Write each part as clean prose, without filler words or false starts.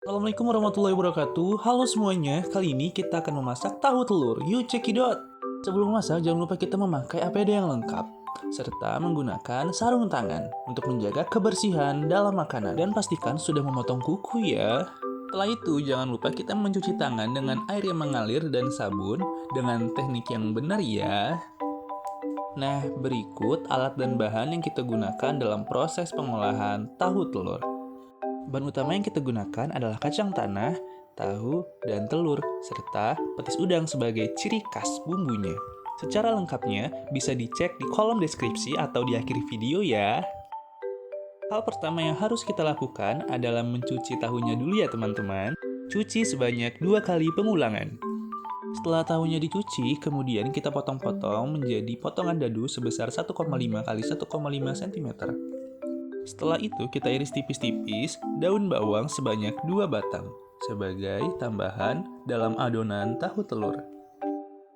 Assalamualaikum warahmatullahi wabarakatuh. Halo semuanya, kali ini kita akan memasak tahu telur. Yuk cekidot! Sebelum masak, jangan lupa kita memakai APD yang lengkap, serta menggunakan sarung tangan untuk menjaga kebersihan dalam makanan. Dan pastikan sudah memotong kuku ya. Setelah itu, jangan lupa kita mencuci tangan dengan air yang mengalir dan sabun dengan teknik yang benar ya. Nah, berikut alat dan bahan yang kita gunakan dalam proses pengolahan tahu telur. Bahan utama yang kita gunakan adalah kacang tanah, tahu, dan telur, serta petis udang sebagai ciri khas bumbunya. Secara lengkapnya bisa dicek di kolom deskripsi atau di akhir video ya. Hal pertama yang harus kita lakukan adalah mencuci tahunya dulu ya teman-teman. Cuci sebanyak 2 kali pengulangan. Setelah tahunya dicuci, kemudian kita potong-potong menjadi potongan dadu sebesar 1,5 kali 1,5 cm. Setelah itu, kita iris tipis-tipis daun bawang sebanyak 2 batang sebagai tambahan dalam adonan tahu telur.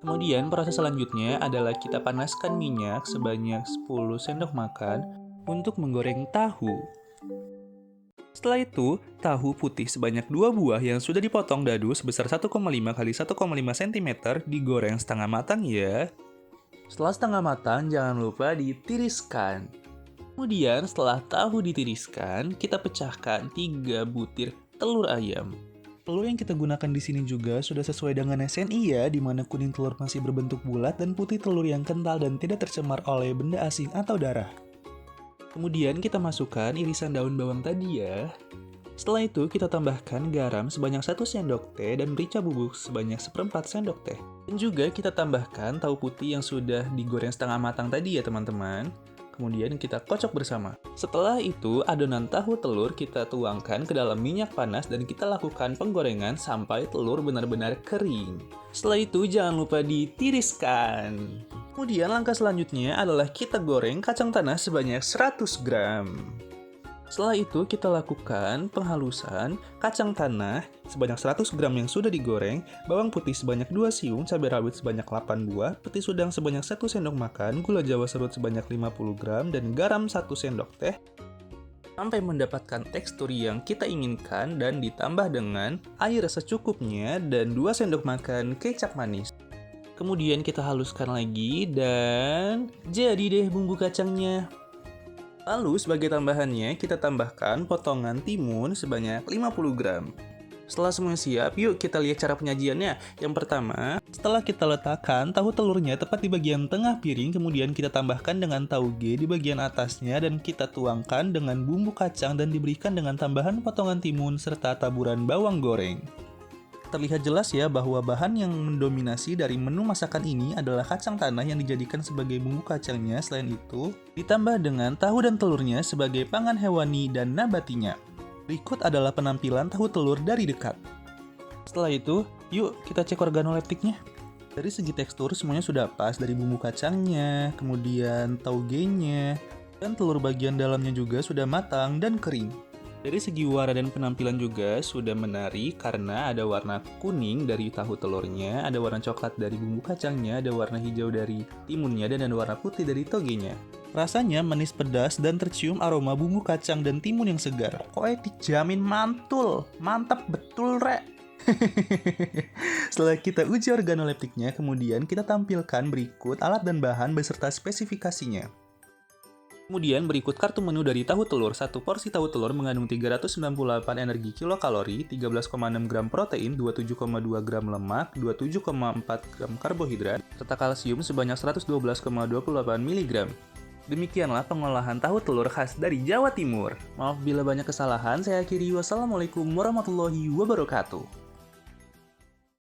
Kemudian, proses selanjutnya adalah kita panaskan minyak sebanyak 10 sendok makan untuk menggoreng tahu. Setelah itu, tahu putih sebanyak 2 buah yang sudah dipotong dadu sebesar 1,5 kali 1,5 cm digoreng setengah matang ya. Setelah setengah matang, jangan lupa ditiriskan. Kemudian setelah tahu ditiriskan, kita pecahkan 3 butir telur ayam. Telur yang kita gunakan di sini juga sudah sesuai dengan SNI ya, di mana kuning telur masih berbentuk bulat dan putih telur yang kental dan tidak tercemar oleh benda asing atau darah. Kemudian kita masukkan irisan daun bawang tadi ya. Setelah itu kita tambahkan garam sebanyak 1 sendok teh dan merica bubuk sebanyak 1/4 sendok teh. Dan juga kita tambahkan tahu putih yang sudah digoreng setengah matang tadi ya teman-teman. Kemudian kita kocok bersama. Setelah itu, adonan tahu telur kita tuangkan ke dalam minyak panas dan kita lakukan penggorengan sampai telur benar-benar kering. Setelah itu, jangan lupa ditiriskan. Kemudian langkah selanjutnya adalah kita goreng kacang tanah sebanyak 100 gram. Setelah itu, kita lakukan penghalusan kacang tanah sebanyak 100 gram yang sudah digoreng, bawang putih sebanyak 2 siung, cabai rawit sebanyak 8 buah, petis udang sebanyak 1 sendok makan, gula jawa serut sebanyak 50 gram, dan garam 1 sendok teh, sampai mendapatkan tekstur yang kita inginkan dan ditambah dengan air secukupnya dan 2 sendok makan kecap manis. Kemudian kita haluskan lagi dan jadi deh bumbu kacangnya. Lalu sebagai tambahannya kita tambahkan potongan timun sebanyak 50 gram. Setelah semuanya siap, yuk kita lihat cara penyajiannya. Yang pertama, setelah kita letakkan tahu telurnya tepat di bagian tengah piring, kemudian kita tambahkan dengan tauge di bagian atasnya dan kita tuangkan dengan bumbu kacang dan diberikan dengan tambahan potongan timun serta taburan bawang goreng. Terlihat jelas ya bahwa bahan yang mendominasi dari menu masakan ini adalah kacang tanah yang dijadikan sebagai bumbu kacangnya. Selain itu, ditambah dengan tahu dan telurnya sebagai pangan hewani dan nabatinya. Berikut adalah penampilan tahu telur dari dekat. Setelah itu, yuk kita cek organoleptiknya. Dari segi tekstur semuanya sudah pas, dari bumbu kacangnya, kemudian taugenya, dan telur bagian dalamnya juga sudah matang dan kering. Dari segi warna dan penampilan juga sudah menarik karena ada warna kuning dari tahu telurnya, ada warna coklat dari bumbu kacangnya, ada warna hijau dari timunnya, dan ada warna putih dari togenya. Rasanya manis pedas dan tercium aroma bumbu kacang dan timun yang segar. Pokoknya dijamin mantul, mantap betul rek. Setelah kita uji organoleptiknya, kemudian kita tampilkan berikut alat dan bahan beserta spesifikasinya. Kemudian berikut kartu menu dari tahu telur. 1 porsi tahu telur mengandung 398 energi kilokalori, 13,6 gram protein, 27,2 gram lemak, 27,4 gram karbohidrat, serta kalsium sebanyak 112,28 mg. Demikianlah pengolahan tahu telur khas dari Jawa Timur. Maaf bila banyak kesalahan, saya akhiri. Wassalamualaikum warahmatullahi wabarakatuh.